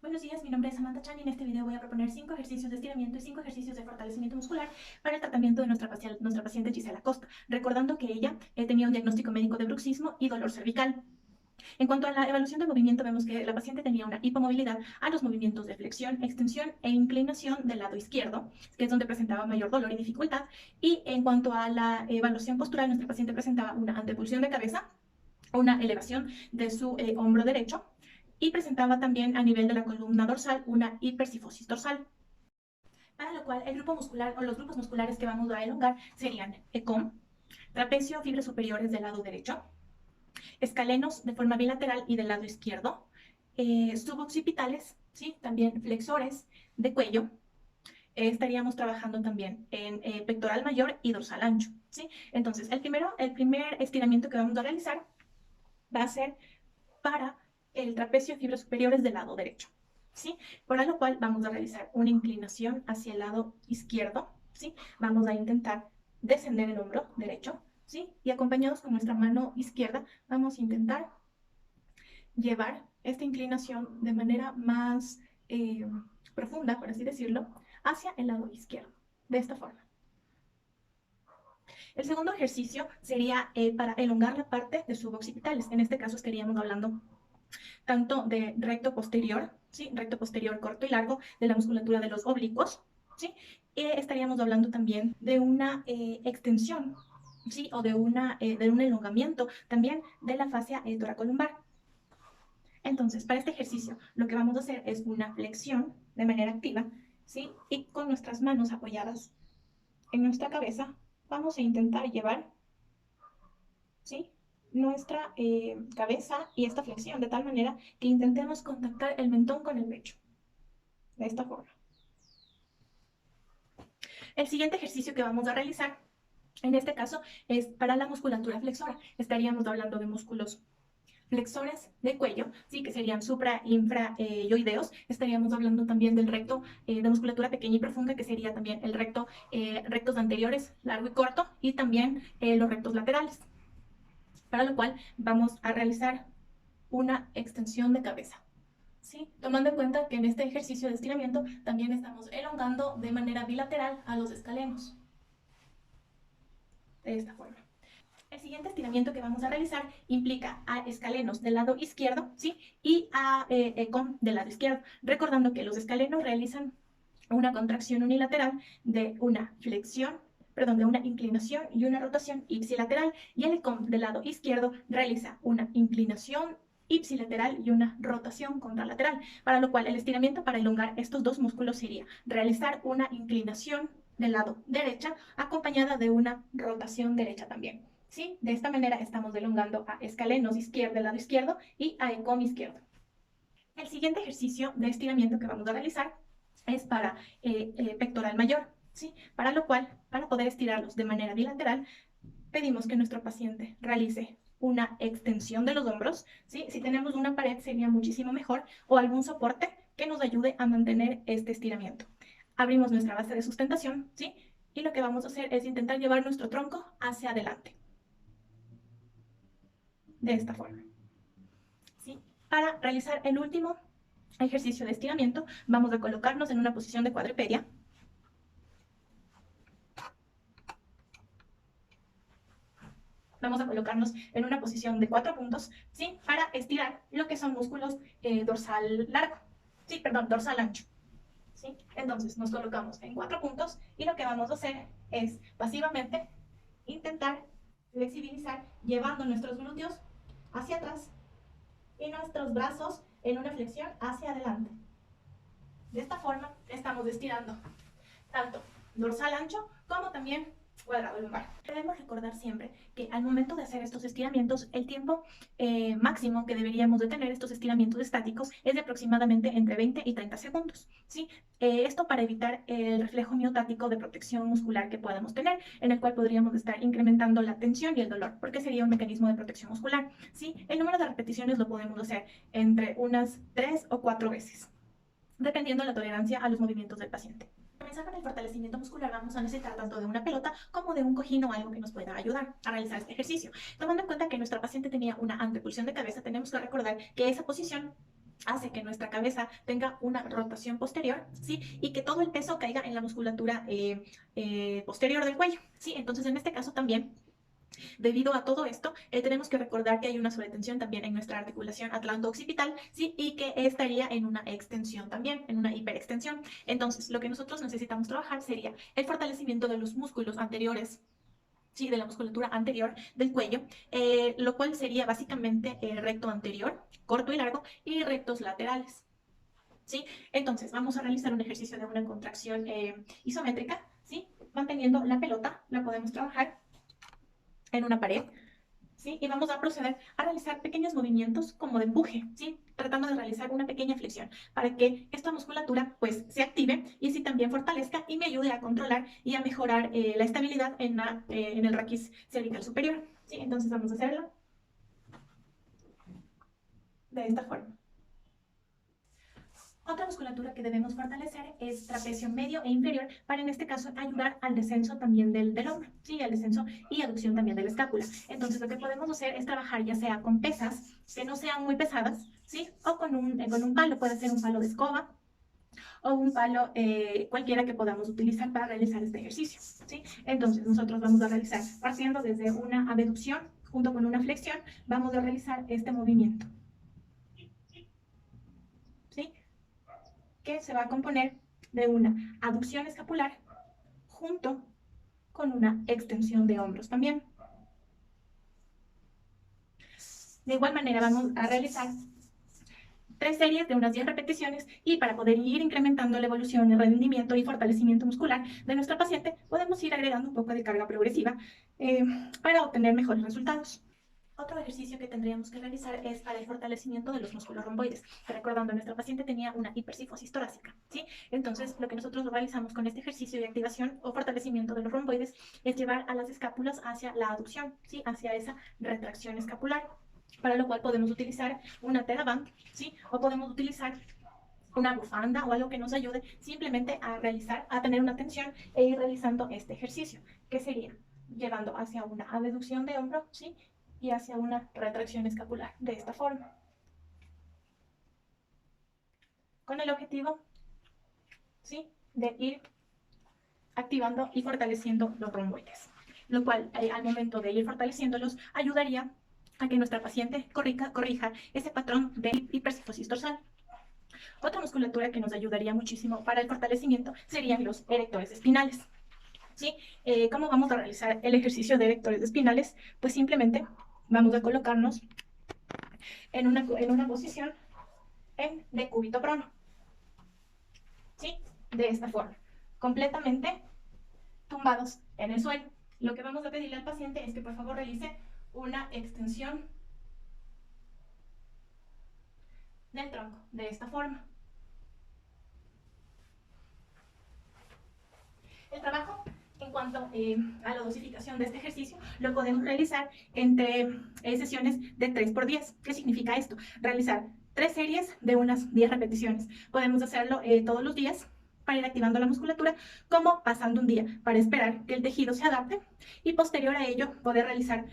Buenos días, mi nombre es Samantha Chan y en este video voy a proponer 5 ejercicios de estiramiento y 5 ejercicios de fortalecimiento muscular para el tratamiento de nuestra paciente Gisela Costa, recordando que ella tenía un diagnóstico médico de bruxismo y dolor cervical. En cuanto a la evaluación de movimiento, vemos que la paciente tenía una hipomovilidad a los movimientos de flexión, extensión e inclinación del lado izquierdo, que es donde presentaba mayor dolor y dificultad. Y en cuanto a la evaluación postural, nuestra paciente presentaba una antepulsión de cabeza, una elevación de su hombro derecho y presentaba también a nivel de la columna dorsal una hipercifosis dorsal. Para lo cual el grupo muscular o los grupos musculares que vamos a elongar serían ECOM, trapecio, fibras superiores del lado derecho, escalenos de forma bilateral y del lado izquierdo, suboccipitales, ¿sí? También flexores de cuello. Estaríamos trabajando también en pectoral mayor y dorsal ancho, ¿sí? Entonces, el primer estiramiento que vamos a realizar va a ser para el trapecio de fibras superiores del lado derecho, ¿sí? Para lo cual vamos a realizar una inclinación hacia el lado izquierdo, ¿sí? Vamos a intentar descender el hombro derecho, ¿sí? Y acompañados con nuestra mano izquierda, vamos a intentar llevar esta inclinación de manera más profunda, por así decirlo, hacia el lado izquierdo, de esta forma. El segundo ejercicio sería para elongar la parte de suboccipitales. En este caso estaríamos hablando tanto de recto posterior, ¿sí? Recto posterior corto y largo, de la musculatura de los oblicuos, ¿sí? Estaríamos hablando también de una extensión, ¿sí? O de un elongamiento también de la fascia toracolumbar. Entonces, para este ejercicio, lo que vamos a hacer es una flexión de manera activa, ¿sí? Y con nuestras manos apoyadas en nuestra cabeza, vamos a intentar llevar, ¿sí? Nuestra cabeza y esta flexión de tal manera que intentemos contactar el mentón con el pecho, de esta forma. El siguiente ejercicio que vamos a realizar, en este caso, es para la musculatura flexora. Estaríamos hablando de músculos flexores de cuello, ¿sí? Que serían supra, infra, yoideos. Estaríamos hablando también del recto de musculatura pequeña y profunda, que sería también el recto, rectos anteriores, largo y corto, y también los rectos laterales. Para lo cual vamos a realizar una extensión de cabeza, ¿sí? Tomando en cuenta que en este ejercicio de estiramiento también estamos elongando de manera bilateral a los escalenos, de esta forma. El siguiente estiramiento que vamos a realizar implica a escalenos del lado izquierdo, ¿sí? Y a ECOM del lado izquierdo, recordando que los escalenos realizan una contracción unilateral de una flexión, perdón, de una inclinación y una rotación ipsilateral, y el ECOM del lado izquierdo realiza una inclinación ipsilateral y una rotación contralateral, para lo cual el estiramiento para elongar estos dos músculos sería realizar una inclinación del lado derecha acompañada de una rotación derecha también. ¿Sí? De esta manera estamos elongando a escalenos izquierdo del lado izquierdo y a ECOM izquierdo. El siguiente ejercicio de estiramiento que vamos a realizar es para pectoral mayor, ¿sí? Para lo cual, para poder estirarlos de manera bilateral, pedimos que nuestro paciente realice una extensión de los hombros, ¿sí? Si tenemos una pared sería muchísimo mejor, o algún soporte que nos ayude a mantener este estiramiento. Abrimos nuestra base de sustentación, ¿sí? Y lo que vamos a hacer es intentar llevar nuestro tronco hacia adelante, de esta forma, ¿sí? Para realizar el último ejercicio de estiramiento, vamos a colocarnos en una posición de cuadripedia. Vamos a colocarnos en una posición de 4 puntos, ¿sí? Para estirar lo que son músculos dorsal largo, sí, perdón, dorsal ancho, ¿sí? Entonces nos colocamos en 4 puntos y lo que vamos a hacer es pasivamente intentar flexibilizar llevando nuestros glúteos hacia atrás y nuestros brazos en una flexión hacia adelante. De esta forma estamos estirando tanto dorsal ancho como también cuadrado lumbar. Debemos recordar siempre que al momento de hacer estos estiramientos, el tiempo máximo que deberíamos de tener estos estiramientos estáticos es de aproximadamente entre 20 y 30 segundos, ¿sí? Esto para evitar el reflejo miotático de protección muscular que podamos tener, en el cual podríamos estar incrementando la tensión y el dolor, porque sería un mecanismo de protección muscular, ¿sí? El número de repeticiones lo podemos hacer entre unas 3 o 4 veces, dependiendo de la tolerancia a los movimientos del paciente. Para comenzar con el fortalecimiento muscular vamos a necesitar tanto de una pelota como de un cojín o algo que nos pueda ayudar a realizar este ejercicio. Tomando en cuenta que nuestra paciente tenía una antepulsión de cabeza, tenemos que recordar que esa posición hace que nuestra cabeza tenga una rotación posterior, ¿sí? Y que todo el peso caiga en la musculatura posterior del cuello, ¿sí? Entonces, en este caso también, debido a todo esto, tenemos que recordar que hay una sobretensión también en nuestra articulación atlanto-occipital, ¿sí? Y que estaría en una extensión también, en una hiperextensión. Entonces, lo que nosotros necesitamos trabajar sería el fortalecimiento de los músculos anteriores, sí, de la musculatura anterior del cuello, lo cual sería básicamente recto anterior, corto y largo, y rectos laterales. ¿Sí? Entonces, vamos a realizar un ejercicio de una contracción isométrica, ¿sí? Manteniendo la pelota, la podemos trabajar en una pared, ¿sí? Y vamos a proceder a realizar pequeños movimientos como de empuje, ¿sí? Tratando de realizar una pequeña flexión para que esta musculatura pues se active y así también fortalezca y me ayude a controlar y a mejorar la estabilidad en el raquis cervical superior, ¿sí? Entonces vamos a hacerlo de esta forma. Otra musculatura que debemos fortalecer es trapecio medio e inferior para en este caso ayudar al descenso también del hombro, ¿sí? Al descenso y aducción también de la escápula. Entonces lo que podemos hacer es trabajar ya sea con pesas que no sean muy pesadas, ¿sí? O con un palo, puede ser un palo de escoba o un palo cualquiera que podamos utilizar para realizar este ejercicio, ¿sí? Entonces nosotros vamos a realizar partiendo desde una abducción junto con una flexión, vamos a realizar este movimiento, ¿sí? Que se va a componer de una aducción escapular junto con una extensión de hombros también. De igual manera vamos a realizar 3 series de unas 10 repeticiones y para poder ir incrementando la evolución, el rendimiento y fortalecimiento muscular de nuestra paciente, podemos ir agregando un poco de carga progresiva para obtener mejores resultados. Otro ejercicio que tendríamos que realizar es para el fortalecimiento de los músculos romboides. Recordando, nuestra paciente tenía una hipercifosis torácica, ¿sí? Entonces, lo que nosotros realizamos con este ejercicio de activación o fortalecimiento de los romboides es llevar a las escápulas hacia la aducción, ¿sí? Hacia esa retracción escapular, para lo cual podemos utilizar una TheraBand, ¿sí? O podemos utilizar una bufanda o algo que nos ayude simplemente a realizar, a tener una tensión e ir realizando este ejercicio, que sería llevando hacia una abducción de hombro, ¿sí? Y hacia una retracción escapular, de esta forma. Con el objetivo, ¿sí? De ir activando y fortaleciendo los romboides, lo cual al momento de ir fortaleciéndolos ayudaría a que nuestra paciente corrija ese patrón de hipercifosis dorsal. Otra musculatura que nos ayudaría muchísimo para el fortalecimiento serían los erectores espinales, ¿sí? ¿Cómo vamos a realizar el ejercicio de erectores espinales? Pues simplemente vamos a colocarnos en una posición en decúbito prono, ¿sí? De esta forma, completamente tumbados en el suelo. Lo que vamos a pedirle al paciente es que por favor realice una extensión del tronco, de esta forma. El trabajo en cuanto a la dosificación de este ejercicio lo podemos realizar entre sesiones de 3×10. ¿Qué significa esto? Realizar 3 series de unas 10 repeticiones. Podemos hacerlo todos los días para ir activando la musculatura, como pasando un día para esperar que el tejido se adapte y posterior a ello poder realizar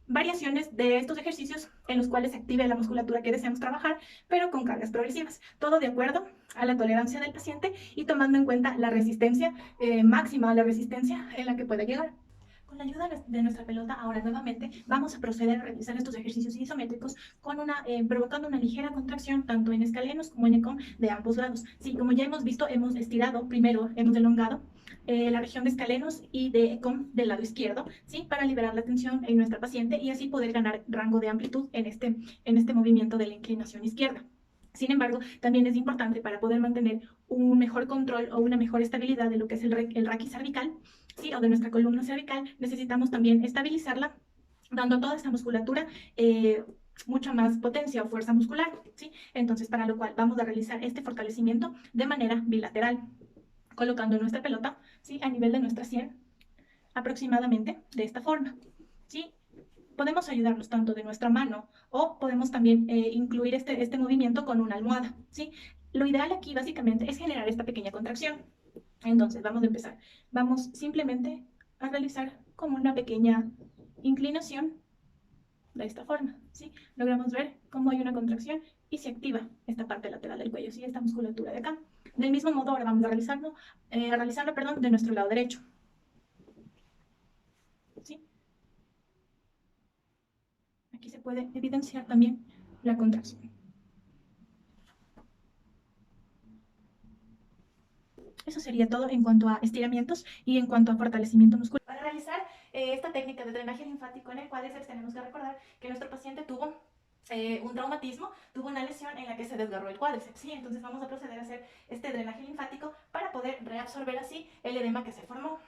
variaciones de estos ejercicios en los cuales se active la musculatura que deseamos trabajar, pero con cargas progresivas. Todo de acuerdo a la tolerancia del paciente y tomando en cuenta la resistencia máxima, la resistencia en la que pueda llegar. Con la ayuda de nuestra pelota, ahora nuevamente vamos a proceder a realizar estos ejercicios isométricos provocando una ligera contracción tanto en escalenos como en ECOM de ambos lados. Sí, como ya hemos visto, hemos estirado, primero hemos elongado la región de escalenos y de ECOM del lado izquierdo, ¿sí? Para liberar la tensión en nuestra paciente y así poder ganar rango de amplitud en este movimiento de la inclinación izquierda. Sin embargo, también es importante para poder mantener un mejor control o una mejor estabilidad de lo que es el raquis cervical, ¿sí? O de nuestra columna cervical, necesitamos también estabilizarla, dando a toda esta musculatura mucha más potencia o fuerza muscular, ¿sí? Entonces, para lo cual vamos a realizar este fortalecimiento de manera bilateral, colocando nuestra pelota, ¿sí? A nivel de nuestra sien, aproximadamente de esta forma, ¿sí? Podemos ayudarnos tanto de nuestra mano o podemos también incluir este movimiento con una almohada, ¿sí? Lo ideal aquí básicamente es generar esta pequeña contracción. Entonces vamos a empezar. Vamos simplemente a realizar como una pequeña inclinación de esta forma, ¿sí? Logramos ver cómo hay una contracción y se activa esta parte lateral del cuello, ¿sí? Esta musculatura de acá. Del mismo modo, ahora vamos a realizarlo, de nuestro lado derecho. ¿Sí? Aquí se puede evidenciar también la contracción. Eso sería todo en cuanto a estiramientos y en cuanto a fortalecimiento muscular. Para realizar esta técnica de drenaje linfático en el cuádriceps tenemos que recordar que nuestro paciente tuvo un traumatismo, tuvo una lesión en la que se desgarró el cuádriceps, ¿sí? Entonces vamos a proceder a hacer este drenaje linfático para poder reabsorber así el edema que se formó.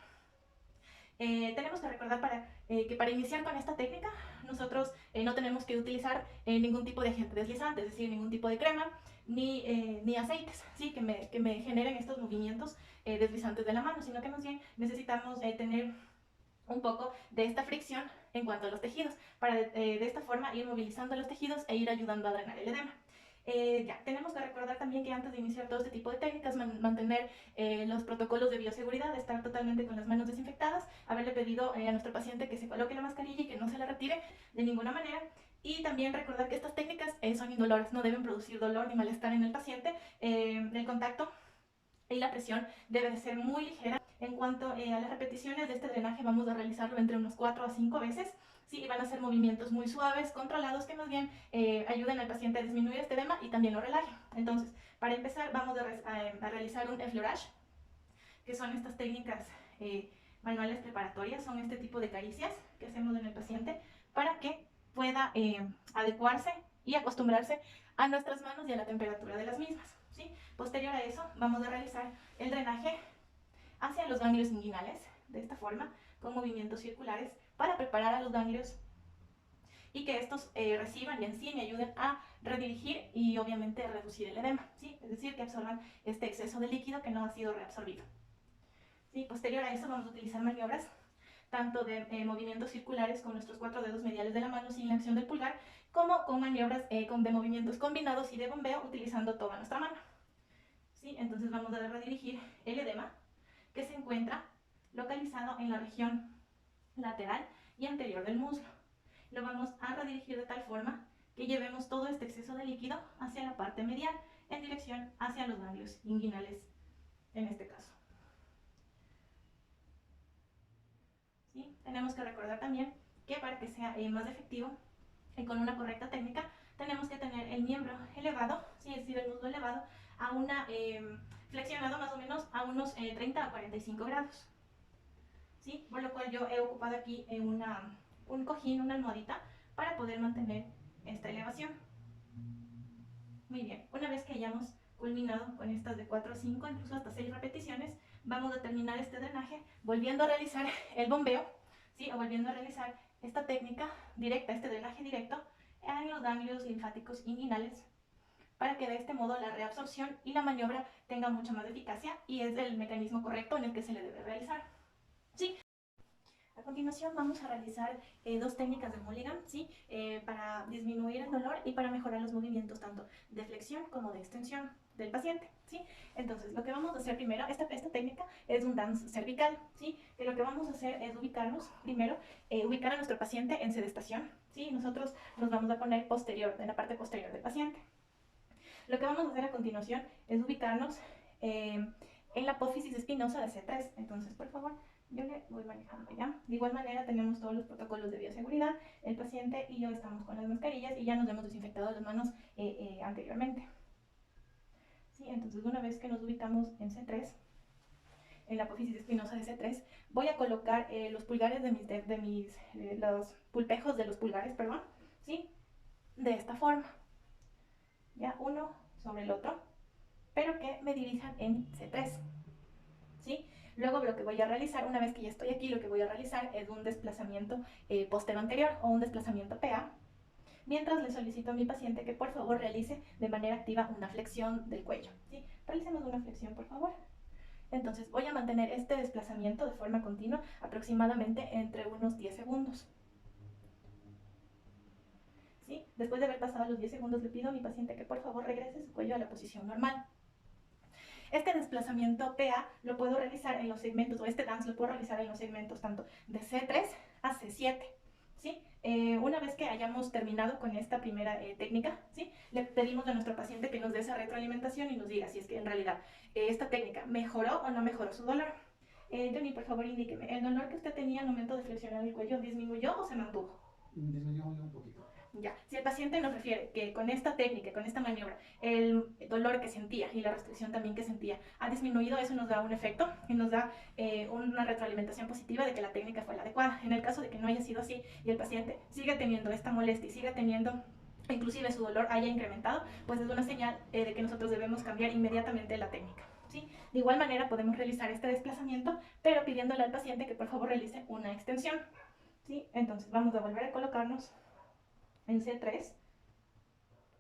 Tenemos que recordar que para iniciar con esta técnica nosotros no tenemos que utilizar ningún tipo de agente deslizante, es decir, ningún tipo de crema ni aceites, ¿sí? que me generen estos movimientos deslizantes de la mano, sino que más bien necesitamos tener un poco de esta fricción en cuanto a los tejidos, para de esta forma ir movilizando los tejidos e ir ayudando a drenar el edema. Ya, tenemos que recordar también que antes de iniciar todo este tipo de técnicas, mantener los protocolos de bioseguridad, estar totalmente con las manos desinfectadas, haberle pedido a nuestro paciente que se coloque la mascarilla y que no se la retire de ninguna manera. Y también recordar que estas técnicas son indoloras, no deben producir dolor ni malestar en el paciente. El contacto y la presión debe de ser muy ligera. En cuanto a las repeticiones de este drenaje, vamos a realizarlo entre unos 4 a 5 veces. Sí, y van a ser movimientos muy suaves, controlados, que más bien ayuden al paciente a disminuir este edema y también lo relajen. Entonces, para empezar, vamos a realizar un effleurage, que son estas técnicas manuales preparatorias, son este tipo de caricias que hacemos en el paciente para que pueda adecuarse y acostumbrarse a nuestras manos y a la temperatura de las mismas, ¿sí? Posterior a eso, vamos a realizar el drenaje hacia los ganglios inguinales, de esta forma, con movimientos circulares, para preparar a los ganglios y que estos reciban y en sí me ayuden a redirigir y obviamente reducir el edema, ¿sí? Es decir, que absorban este exceso de líquido que no ha sido reabsorbido. ¿Sí? Posterior a eso vamos a utilizar maniobras tanto de movimientos circulares con nuestros 4 dedos mediales de la mano sin la acción del pulgar, como con maniobras de movimientos combinados y de bombeo utilizando toda nuestra mano. ¿Sí? Entonces vamos a redirigir el edema que se encuentra localizado en la región lateral y anterior del muslo. Lo vamos a redirigir de tal forma que llevemos todo este exceso de líquido hacia la parte medial en dirección hacia los ganglios inguinales en este caso. ¿Sí? Tenemos que recordar también que para que sea más efectivo y con una correcta técnica, tenemos que tener el miembro elevado, ¿sí? Es decir, el muslo elevado a una flexionado más o menos a unos 30 a 45 grados. ¿Sí? Por lo cual yo he ocupado aquí un cojín, una almohadita, para poder mantener esta elevación. Muy bien, una vez que hayamos culminado con estas de 4 a 5, incluso hasta 6 repeticiones, vamos a terminar este drenaje volviendo a realizar el bombeo, ¿sí? O volviendo a realizar esta técnica directa, este drenaje directo en los ganglios linfáticos inguinales, para que de este modo la reabsorción y la maniobra tenga mucha más eficacia y es el mecanismo correcto en el que se le debe realizar. ¿Sí? A continuación vamos a realizar dos técnicas de Mulligan, ¿sí? Para disminuir el dolor y para mejorar los movimientos tanto de flexión como de extensión del paciente, ¿sí? Entonces, lo que vamos a hacer primero, esta técnica es un dance cervical, ¿sí? Que lo que vamos a hacer es ubicarnos primero, ubicar a nuestro paciente en sedestación, ¿sí? Nosotros nos vamos a poner posterior, en la parte posterior del paciente. Lo que vamos a hacer a continuación es ubicarnos en la apófisis espinosa de C3. Entonces, por favor, yo le voy manejando ya. De igual manera tenemos todos los protocolos de bioseguridad. El paciente y yo estamos con las mascarillas y ya nos hemos desinfectado las manos anteriormente. ¿Sí? Entonces una vez que nos ubicamos en C3, en la apófisis espinosa de C3, voy a colocar los pulgares los pulpejos de los pulgares, perdón, ¿sí? De esta forma. Ya uno sobre el otro, pero que me dirijan en C3. ¿Sí? Luego lo que voy a realizar, una vez que ya estoy aquí, lo que voy a realizar es un desplazamiento postero anterior o un desplazamiento PA, mientras le solicito a mi paciente que por favor realice de manera activa una flexión del cuello. ¿Sí? Realicemos una flexión, por favor. Entonces voy a mantener este desplazamiento de forma continua, aproximadamente entre unos 10 segundos. ¿Sí? Después de haber pasado los 10 segundos, le pido a mi paciente que por favor regrese su cuello a la posición normal. Este desplazamiento PA lo puedo realizar en los segmentos, o este dance lo puedo realizar en los segmentos tanto de C3 a C7, ¿sí? Una vez que hayamos terminado con esta primera técnica, ¿sí? Le pedimos a nuestro paciente que nos dé esa retroalimentación y nos diga si es que en realidad esta técnica mejoró o no mejoró su dolor. Johnny, por favor, indíqueme, ¿el dolor que usted tenía al momento de flexionar el cuello disminuyó o se mantuvo? Disminuyó un poquito. Ya, si el paciente nos refiere que con esta técnica, con esta maniobra, el dolor que sentía y la restricción también que sentía ha disminuido, eso nos da un efecto y nos da una retroalimentación positiva de que la técnica fue la adecuada. En el caso de que no haya sido así y el paciente siga teniendo esta molestia y siga teniendo inclusive su dolor haya incrementado, pues es una señal de que nosotros debemos cambiar inmediatamente la técnica. ¿Sí? De igual manera podemos realizar este desplazamiento, pero pidiéndole al paciente que por favor realice una extensión. ¿Sí? Entonces vamos a volver a colocarnos en C3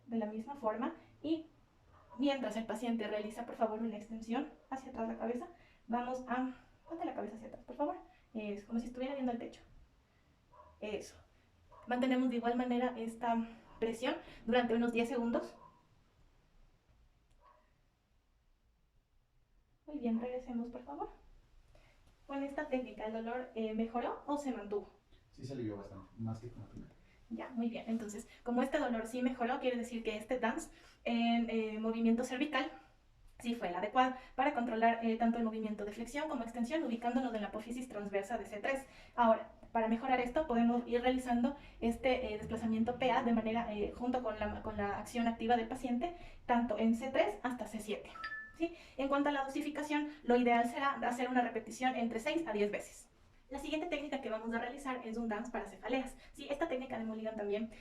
de la misma forma y mientras el paciente realiza por favor una extensión hacia atrás la cabeza, vamos a... ponte la cabeza hacia atrás por favor, es como si estuviera viendo el techo, eso. Mantenemos de igual manera esta presión durante unos 10 segundos. Muy bien, regresemos por favor. Con esta técnica, ¿el dolor mejoró o se mantuvo? Sí, se alivió bastante, más que con la primera. Ya, muy bien. Entonces, como este dolor sí mejoró, quiere decir que este dance en movimiento cervical sí fue el adecuado para controlar tanto el movimiento de flexión como extensión, ubicándonos en la apófisis transversa de C3. Ahora, para mejorar esto, podemos ir realizando este desplazamiento PA de manera, junto con la acción activa del paciente, tanto en C3 hasta C7. ¿Sí? En cuanto a la dosificación, lo ideal será hacer una repetición entre 6 a 10 veces. La siguiente técnica que vamos a realizar es un dance para cefaleas. ¿Sí? Esta técnica de Mulligan también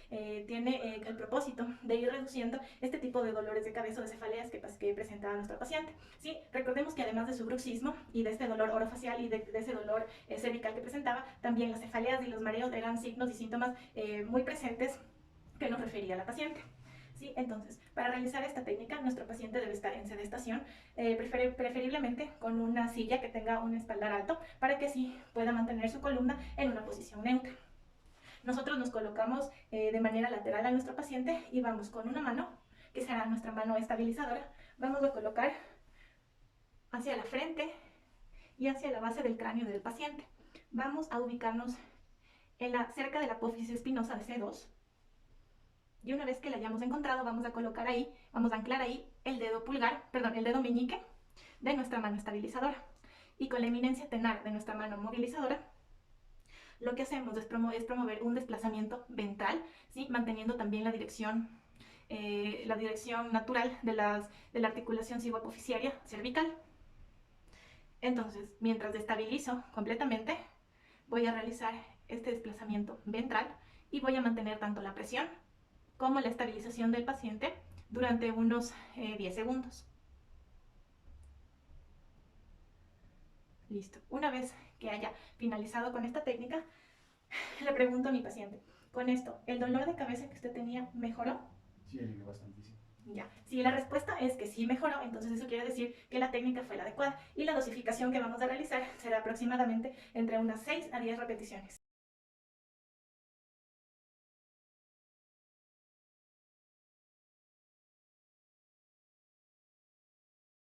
tiene el propósito de ir reduciendo este tipo de dolores de cabeza o de cefaleas que presenta nuestro paciente. ¿Sí? Recordemos que además de su bruxismo y de este dolor orofacial y de ese dolor cervical que presentaba, también las cefaleas y los mareos eran signos y síntomas muy presentes que nos refería la paciente. ¿Sí? Entonces, para realizar esta técnica, nuestro paciente debe estar en sedestación, preferiblemente con una silla que tenga un espaldar alto, para que así pueda mantener su columna en una posición neutra. Nosotros nos colocamos de manera lateral a nuestro paciente y vamos con una mano, que será nuestra mano estabilizadora, vamos a colocar hacia la frente y hacia la base del cráneo del paciente. Vamos a ubicarnos cerca de la apófisis espinosa de C2. Y una vez que la hayamos encontrado, vamos a colocar ahí, vamos a anclar ahí el dedo pulgar, perdón, el dedo meñique de nuestra mano estabilizadora. Y con la eminencia tenar de nuestra mano movilizadora, lo que hacemos es promover un desplazamiento ventral, ¿sí? Manteniendo también la dirección natural de la articulación ciboapofisiaria cervical. Entonces, mientras estabilizo completamente, voy a realizar este desplazamiento ventral y voy a mantener tanto la presión como la estabilización del paciente durante unos 10 segundos. Listo. Una vez que haya finalizado con esta técnica, le pregunto a mi paciente, con esto, ¿el dolor de cabeza que usted tenía mejoró? Sí, alivió bastantísimo. Ya. Si la respuesta es que sí mejoró, entonces eso quiere decir que la técnica fue la adecuada y la dosificación que vamos a realizar será aproximadamente entre unas 6 a 10 repeticiones.